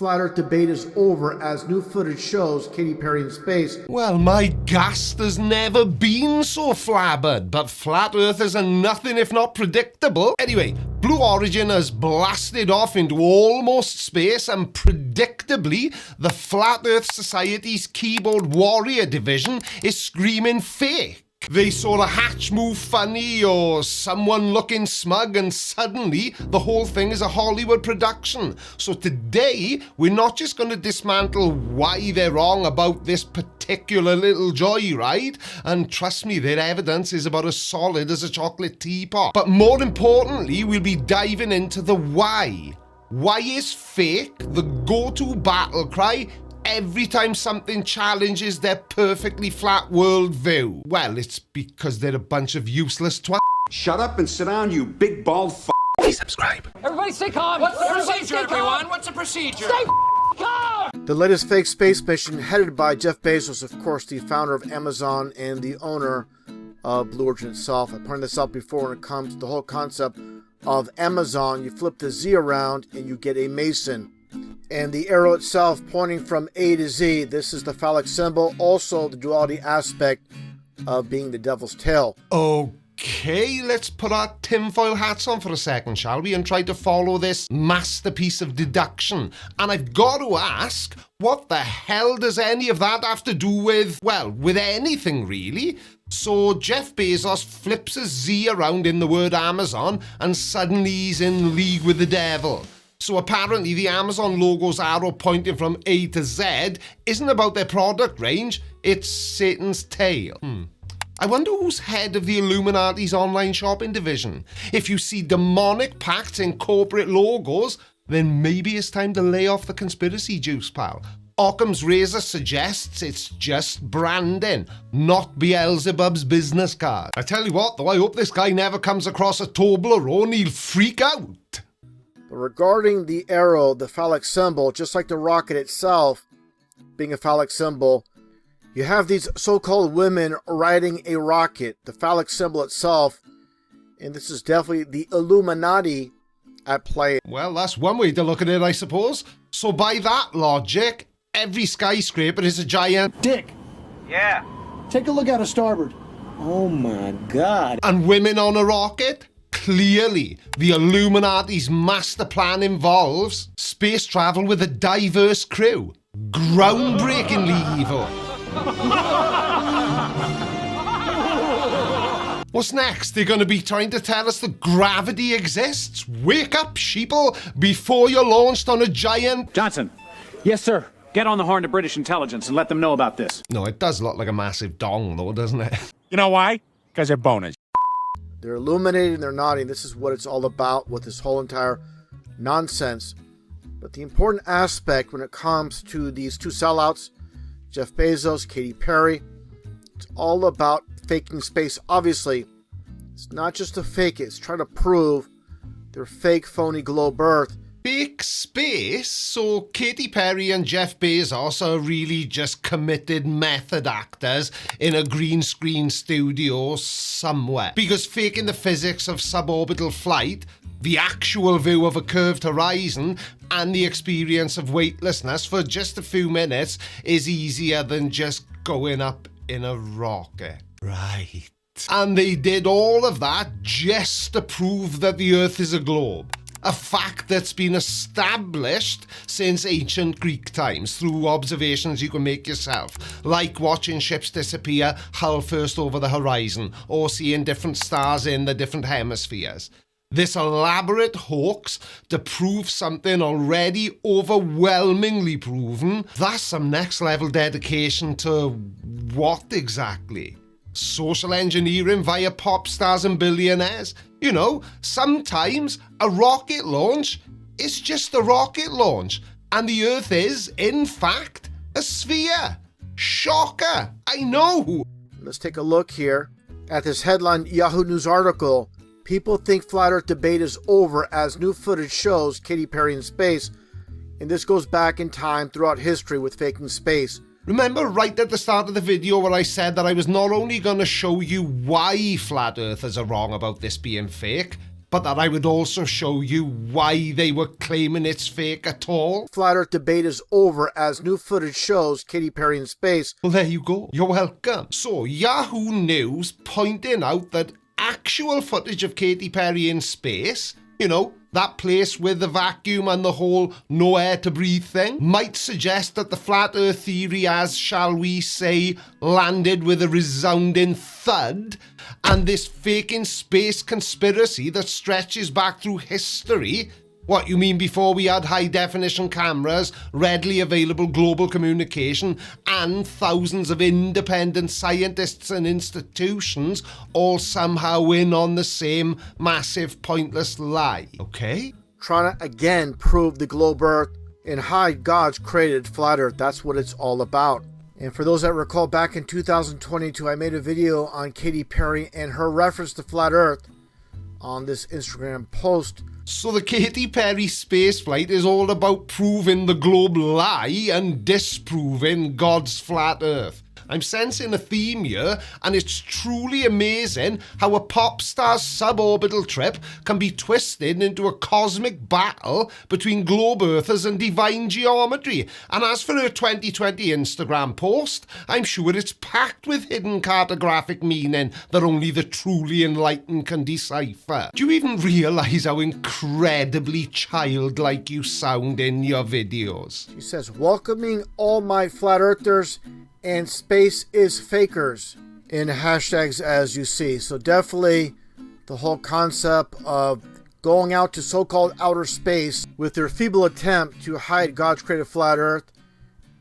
Flat Earth debate is over as new footage shows Katy Perry in space. Well, my ghast has never been so flabbered, but flat earthers are nothing if not predictable. Anyway, Blue Origin has blasted off into almost space, and predictably, the Flat Earth Society's keyboard warrior division is screaming fake. They saw a hatch move funny or someone looking smug, and suddenly the whole thing is a Hollywood production. So today, we're not just going to dismantle why they're wrong about this particular little joyride, and trust me, their evidence is about as solid as a chocolate teapot. But more importantly, we'll be diving into the why. Why is fake the go-to battle cry every time something challenges their perfectly flat worldview? Well, it's because they're a bunch of useless twats. Shut up and sit down, you big bald f***. Please subscribe. Everybody stay calm. What's the procedure, everyone? What's the procedure? Stay calm! The latest fake space mission, headed by Jeff Bezos, of course, the founder of Amazon and the owner of Blue Origin itself. I pointed this out before when it comes to the whole concept of Amazon. You flip the Z around and you get a Mason. And the arrow itself pointing from A to Z, this is the phallic symbol, also the duality aspect of being the devil's tail. Okay, let's put our tinfoil hats on for a second, shall we, and try to follow this masterpiece of deduction. And I've got to ask, what the hell does any of that have to do with, well, with anything really? So Jeff Bezos flips a Z around in the word Amazon, and suddenly he's in league with the devil. So apparently the Amazon logo's arrow pointing from A to Z isn't about their product range, it's Satan's tail. I wonder who's head of the Illuminati's online shopping division. If you see demonic pacts in corporate logos, then maybe it's time to lay off the conspiracy juice, pal. Occam's razor suggests it's just branding, not Beelzebub's business card. I tell you what though, I hope this guy never comes across a Toblerone, he'll freak out. Regarding the arrow, the phallic symbol, just like the rocket itself being a phallic symbol, you have these so-called women riding a rocket, the phallic symbol itself, and this is definitely the Illuminati at play. Well, that's one way to look at it, I suppose. So by that logic, every skyscraper is a giant dick. Yeah. Take a look out of starboard. Oh my God. And women on a rocket? Clearly, the Illuminati's master plan involves space travel with a diverse crew. Groundbreakingly evil. What's next? They're going to be trying to tell us that gravity exists? Wake up, sheeple, before you're launched on a giant... Johnson. Yes, sir. Get on the horn to British intelligence and let them know about this. No, it does look like a massive dong, though, doesn't it? You know why? Because they're boners. They're illuminating, they're nodding. This is what it's all about with this whole entire nonsense. But the important aspect when it comes to these two sellouts, Jeff Bezos, Katy Perry, it's all about faking space. Obviously, it's not just to fake it, it's trying to prove their fake, phony globe Earth. Fake space? So Katy Perry and Jeff Bezos are really just committed method actors in a green screen studio somewhere. Because faking the physics of suborbital flight, the actual view of a curved horizon, and the experience of weightlessness for just a few minutes is easier than just going up in a rocket. Right. And they did all of that just to prove that the Earth is a globe. A fact that's been established since ancient Greek times through observations you can make yourself, like watching ships disappear hull first over the horizon or seeing different stars in the different hemispheres. This elaborate hoax to prove something already overwhelmingly proven, that's some next level dedication to what exactly? Social engineering via pop stars and billionaires? You know, sometimes a rocket launch is just a rocket launch, and the Earth is, in fact, a sphere. Shocker, I know. Let's take a look here at this headline Yahoo News article. People think flat Earth debate is over as new footage shows Katy Perry in space, and this goes back in time throughout history with faking space. Remember right at the start of the video where I said that I was not only going to show you why flat earthers are wrong about this being fake, but that I would also show you why they were claiming it's fake at all. Flat Earth debate is over as new footage shows Katy Perry in space. Well, there you go. You're welcome. So, Yahoo News pointing out that actual footage of Katy Perry in space, you know, that place with the vacuum and the whole no air to breathe thing, might suggest that the flat earth theory has, shall we say, landed with a resounding thud, and this faking space conspiracy that stretches back through history. What, you mean before we had high-definition cameras, readily available global communication, and thousands of independent scientists and institutions all somehow in on the same massive, pointless lie, okay? Trying to, again, prove the globe Earth and hide God's created flat Earth. That's what it's all about. And for those that recall, back in 2022, I made a video on Katy Perry and her reference to flat Earth on this Instagram post. So the Katy Perry spaceflight is all about proving the globe lie and disproving God's flat earth. I'm sensing a theme here, and it's truly amazing how a pop star's suborbital trip can be twisted into a cosmic battle between globe earthers and divine geometry. And as for her 2020 Instagram post, I'm sure it's packed with hidden cartographic meaning that only the truly enlightened can decipher. Do you even realise how incredibly childlike you sound in your videos? She says, welcoming all my flat earthers and space is fakers in hashtags as you see. So definitely the whole concept of going out to so-called outer space with their feeble attempt to hide God's created flat earth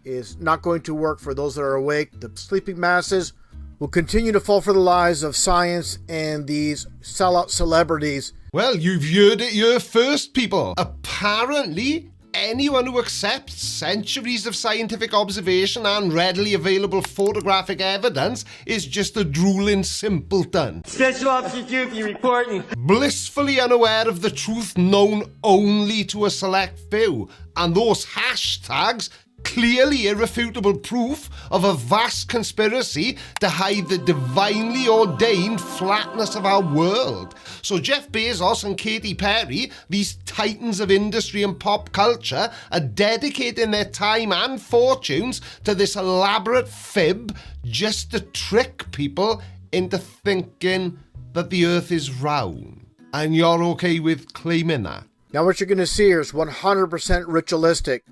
is not going to work for those that are awake. The sleeping masses will continue to fall for the lies of science and these sellout celebrities. Well, you've heard it here first, people. Apparently, anyone who accepts centuries of scientific observation and readily available photographic evidence is just a drooling simpleton. Special Officer Dookie reporting. Blissfully unaware of the truth known only to a select few. And those hashtags, clearly irrefutable proof of a vast conspiracy to hide the divinely ordained flatness of our world. So Jeff Bezos and Katy Perry, these titans of industry and pop culture, are dedicating their time and fortunes to this elaborate fib just to trick people into thinking that the earth is round. And you're okay with claiming that? Now what you're going to see here is 100% ritualistic,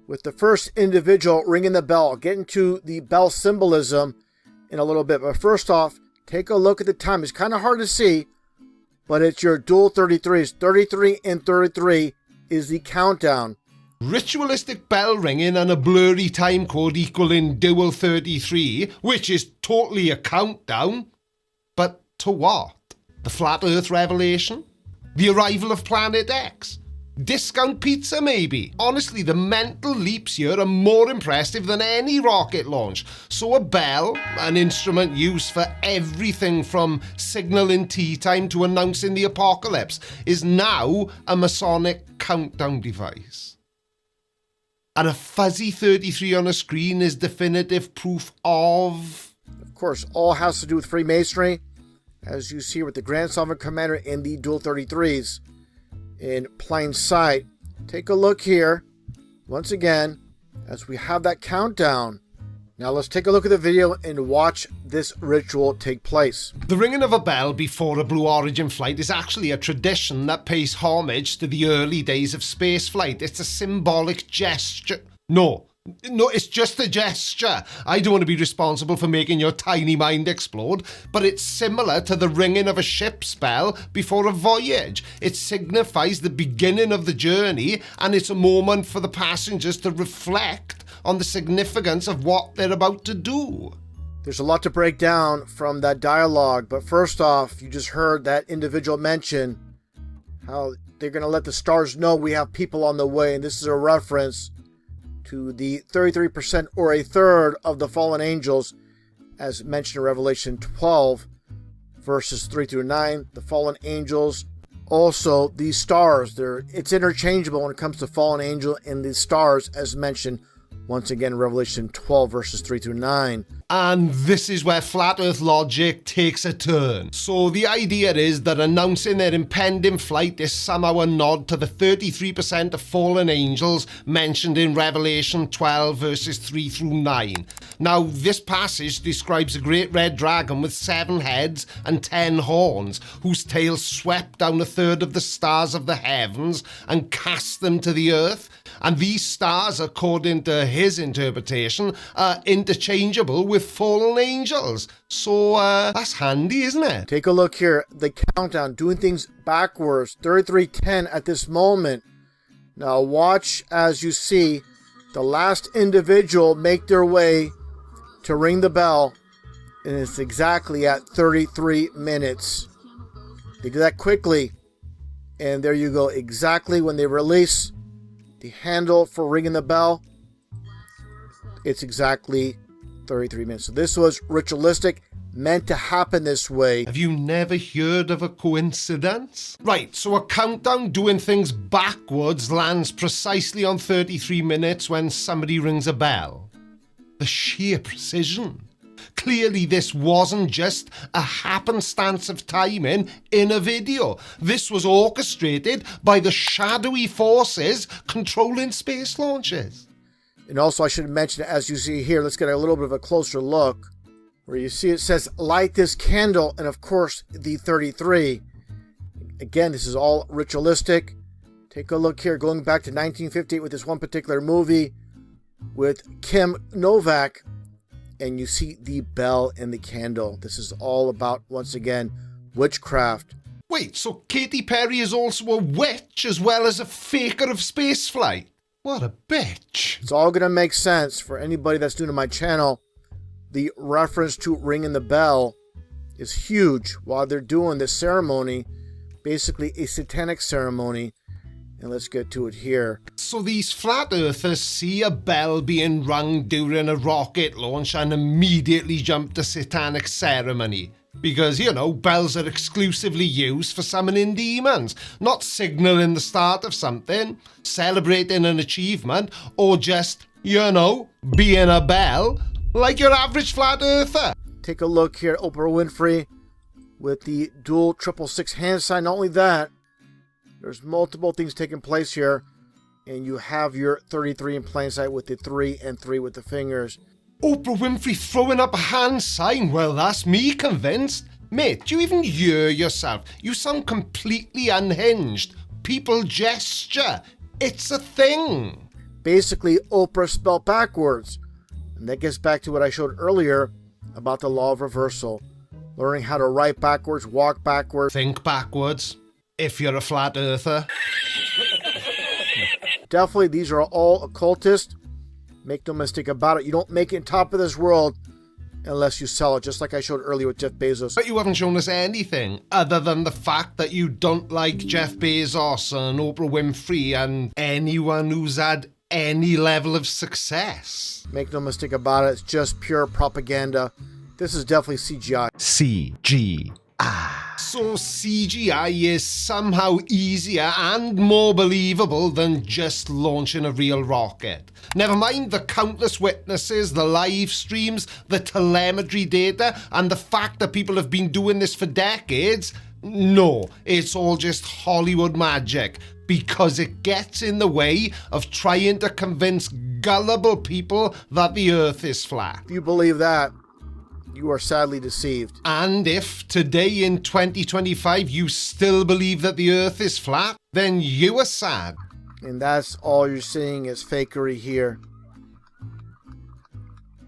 with the first individual ringing the bell. I'll get into the bell symbolism in a little bit. But first off, take a look at the time. It's kind of hard to see, but it's your dual 33s. 33 and 33 is the countdown. Ritualistic bell ringing and a blurry time code equaling dual 33, which is totally a countdown. But to what? The flat earth revelation? The arrival of Planet X? Discount pizza, maybe? Honestly, the mental leaps here are more impressive than any rocket launch. So a bell, an instrument used for everything from signaling tea time to announcing the apocalypse, is now a Masonic countdown device. And a fuzzy 33 on a screen is definitive proof of... Of course, all has to do with Freemasonry, as you see with the Grand Sovereign Commander and the dual 33s. In plain sight. Take a look here once again as we have that countdown. Now let's take a look at the video and watch this ritual take place. The ringing of a bell before a Blue Origin flight is actually a tradition that pays homage to the early days of spaceflight. It's a symbolic gesture. No, it's just a gesture. I don't want to be responsible for making your tiny mind explode, but it's similar to the ringing of a ship's bell before a voyage. It signifies the beginning of the journey, and it's a moment for the passengers to reflect on the significance of what they're about to do. There's a lot to break down from that dialogue, but first off, you just heard that individual mention how they're going to let the stars know we have people on the way, and this is a reference to the 33% or a third of the fallen angels, as mentioned in Revelation 12, verses 3 through 9. The fallen angels, also these stars, it's interchangeable when it comes to fallen angel and the stars, as mentioned once again in Revelation 12, verses 3 through 9. And this is where flat earth logic takes a turn. So the idea is that announcing their impending flight is somehow a nod to the 33% of fallen angels mentioned in Revelation 12 verses 3 through 9. Now, this passage describes a great red dragon with 7 heads and 10 horns, whose tail swept down a third of the stars of the heavens and cast them to the earth. And these stars, according to his interpretation, are interchangeable with fallen angels. So that's handy, isn't it? Take a look here. The countdown, doing things backwards. 33:10 at this moment. Now watch as you see the last individual make their way to ring the bell. And it's exactly at 33 minutes. They do that quickly. And there you go. Exactly when they release the handle for ringing the bell, it's exactly 33 minutes. So this was ritualistic, meant to happen this way. Have you never heard of a coincidence? Right, so a countdown doing things backwards lands precisely on 33 minutes when somebody rings a bell. The sheer precision. Clearly, this wasn't just a happenstance of timing in a video. This was orchestrated by the shadowy forces controlling space launches. And also, I should mention, as you see here, let's get a little bit of a closer look, where you see it says, light this candle, and of course, the 33. Again, this is all ritualistic. Take a look here, going back to 1958 with this one particular movie with Kim Novak. And you see the bell and the candle. This is all about, once again, witchcraft. Wait, so Katy Perry is also a witch as well as a faker of spaceflight? What a bitch. It's all going to make sense for anybody that's new to my channel. The reference to ringing the bell is huge while they're doing this ceremony, basically a satanic ceremony. And let's get to it here. So these flat earthers see a bell being rung during a rocket launch and immediately jump to satanic ceremony. Because, you know, bells are exclusively used for summoning demons, not signaling the start of something, celebrating an achievement, or just, you know, being a bell, like your average flat earther. Take a look here, Oprah Winfrey with the dual 666 hand sign. Not only that, there's multiple things taking place here, and you have your 33 in plain sight with the 3 and 3 with the fingers. Oprah Winfrey throwing up a hand sign? Well, that's me convinced. Mate, do you even hear yourself? You sound completely unhinged. People gesture. It's a thing. Basically, Oprah spelled backwards. And that gets back to what I showed earlier about the law of reversal. Learning how to write backwards, walk backwards. Think backwards. If you're a flat earther. Definitely, these are all occultist. Make no mistake about it. You don't make it on top of this world unless you sell it, just like I showed earlier with Jeff Bezos. But you haven't shown us anything other than the fact that you don't like Jeff Bezos and Oprah Winfrey and anyone who's had any level of success. Make no mistake about it. It's just pure propaganda. This is definitely CGI. CGI. So CGI is somehow easier and more believable than just launching a real rocket. Never mind the countless witnesses, the live streams, the telemetry data, and the fact that people have been doing this for decades. No, it's all just Hollywood magic, because it gets in the way of trying to convince gullible people that the Earth is flat. If you believe that, you are sadly deceived. And if today in 2025 you still believe that the Earth is flat, then you are sad. And that's all you're seeing is fakery here.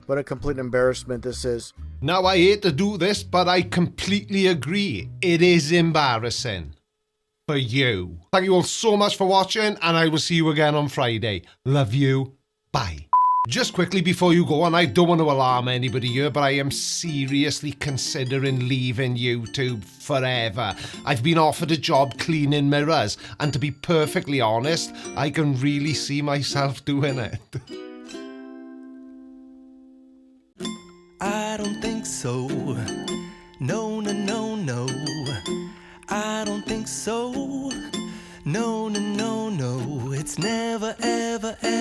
What a complete embarrassment this is. Now, I hate to do this, but I completely agree. It is embarrassing. For you. Thank you all so much for watching, and I will see you again on Friday. Love you. Bye. Just quickly before you go, and I don't want to alarm anybody here, but I am seriously considering leaving YouTube forever. I've been offered a job cleaning mirrors, and to be perfectly honest, I can really see myself doing it. I don't think so. No, no, no, no. I don't think so. No, no, no, no. It's never, ever, ever.